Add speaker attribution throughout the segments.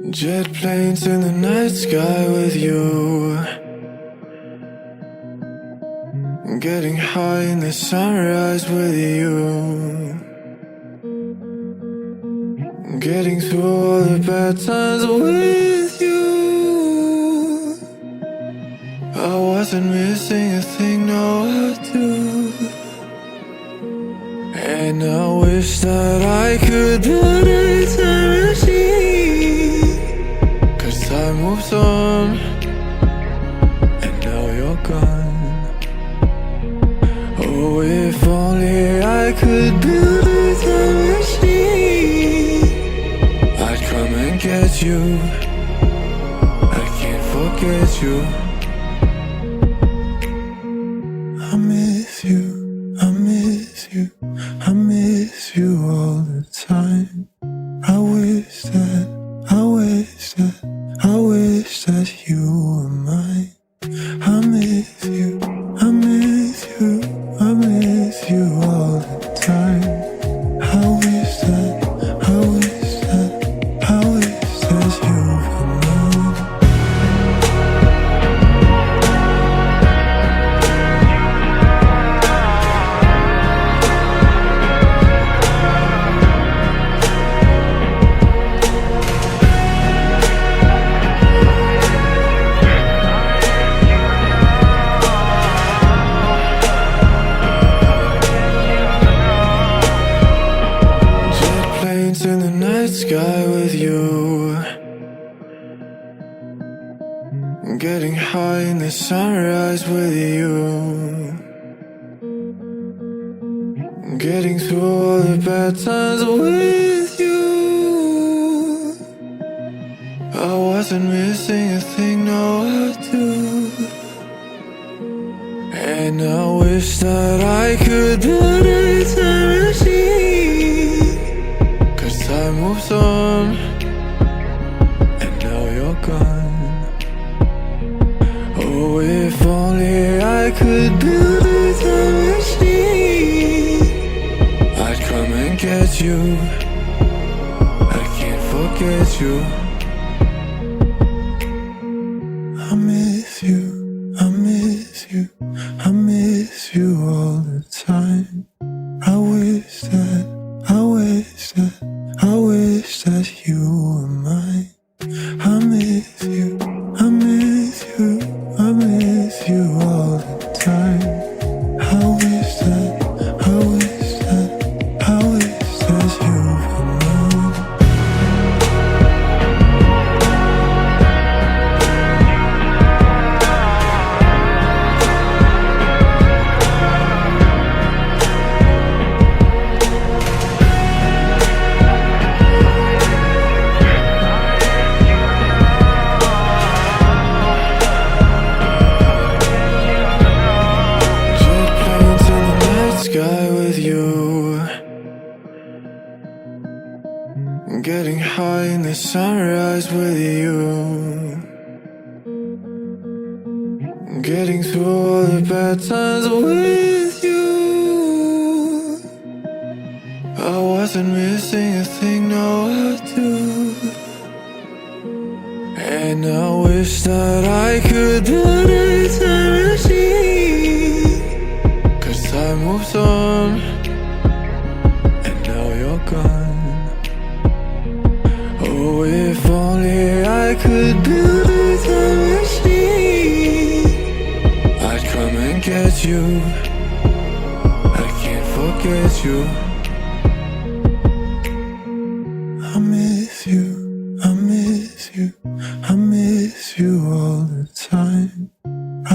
Speaker 1: Jet planes in the night sky with you, getting high in the sunrise with you, getting through all the bad times with you. I wasn't missing a thing, no I do. And I wish that I could build a time machine, 'cause time moves on, and now you're gone. Oh, if only I could build a time machine, I'd come and get you. I can't forget you. I miss you, I miss you, I miss you all the time. I wish that, I wish that, I wish that you were mine. I miss you, I miss you, I miss you all the time. I wish that, I wish that, I wish that you were mine. In the night sky with you, getting high in the sunrise with you, getting through all the bad times with you. I wasn't missing a thing, no I do. And I wish that I could build a time machine, time moves on, and now you're gone. Oh, if only I could build a time machine, I'd come and get you. I can't forget you. I miss you, I miss you, I miss you all the time. I wish that, I wish that, I wish that you were mine. I miss you, I miss you, I miss you all the time. I wish that, I wish that, I wish that you were mine. Sky with you, getting high in the sunrise with you, getting through all the bad times with you. I wasn't missing a thing, no I do. And I wish that I could build a time machine, 'cause time moves on, and now you're gone. Oh, if only I could build a time machine, I'd come and get you. I can't forget you. I miss you, I miss you, I miss you all the time.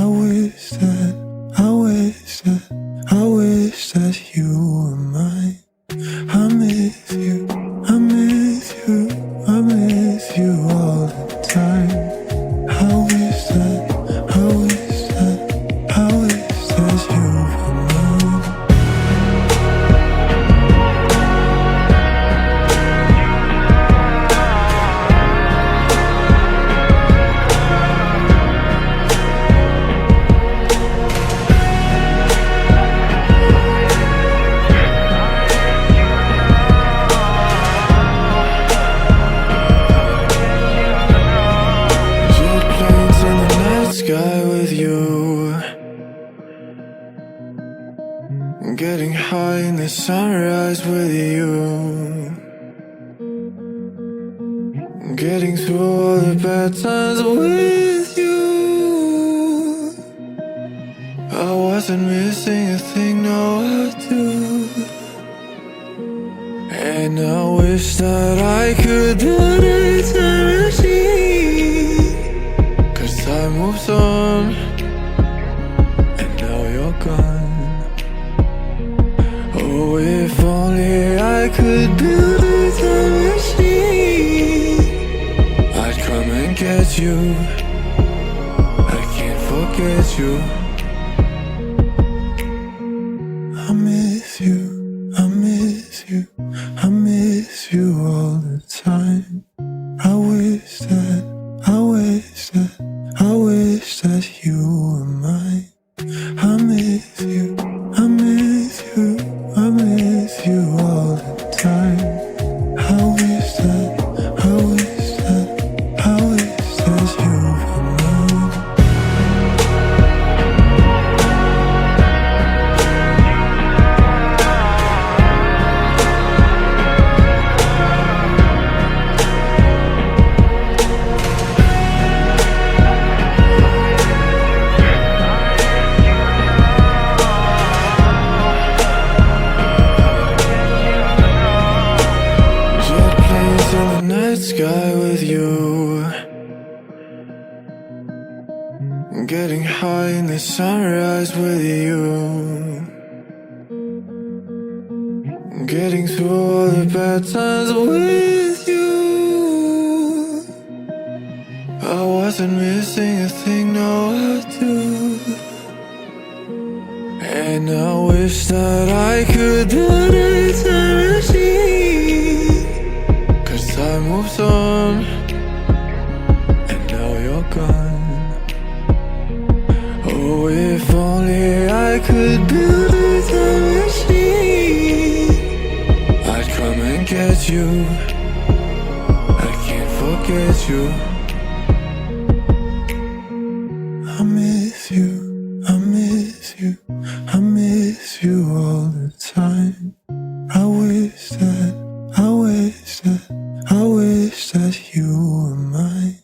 Speaker 1: I wish that, I wish that, I wish that you were mine. I miss you, I miss you, I miss you all the time. I wish that, I wish that, I wish that you were mine. Getting high in the sunrise with you. Getting through all the bad times with you. I wasn't missing a thing, no I do. And I wish that I could build a time machine, 'cause time moves on, and now you're gone. Oh, if only I could build a time machine, I'd come and get you. I can't forget you. I miss you, I miss you, I miss you all the time. I wish that, I wish that, I wish that you were mine. I miss you, I miss you, I miss you all the time. I wish that, I wish that, I wish that you were mine. Sky with you. Getting high in the sunrise with you. Getting through all the bad times with you. I wasn't missing a thing, no I do. And I wish that I could build a time machine, 'cause time moves on, and now you're gone. Oh, if only I could build a time machine, I'd come and get you. I can't forget you. I miss you, I miss you, I miss you all the time. I wish that, I wish that, I wish that you were mine.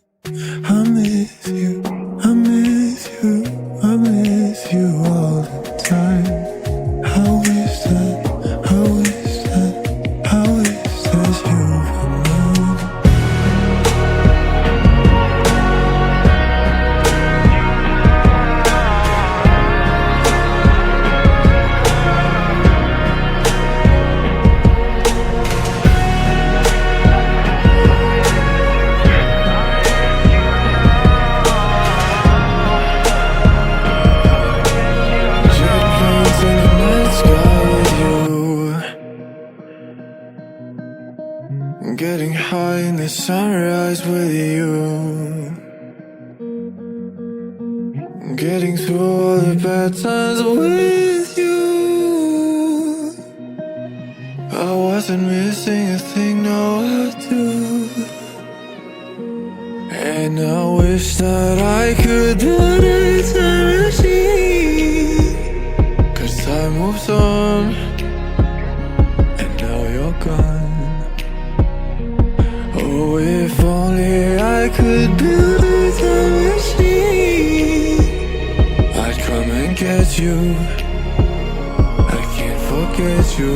Speaker 1: I miss you, I miss you, I miss you all the time. I wish that, I wish that, I wish that you were mine. Getting high in the sunrise with you. Getting through all the bad times with you. I wasn't missing a thing, no I do. And I wish that I could build a time machine, 'cause time moves on, and now you're gone. Oh, if only I could build a time machine, I'd come and get you. I can't forget you.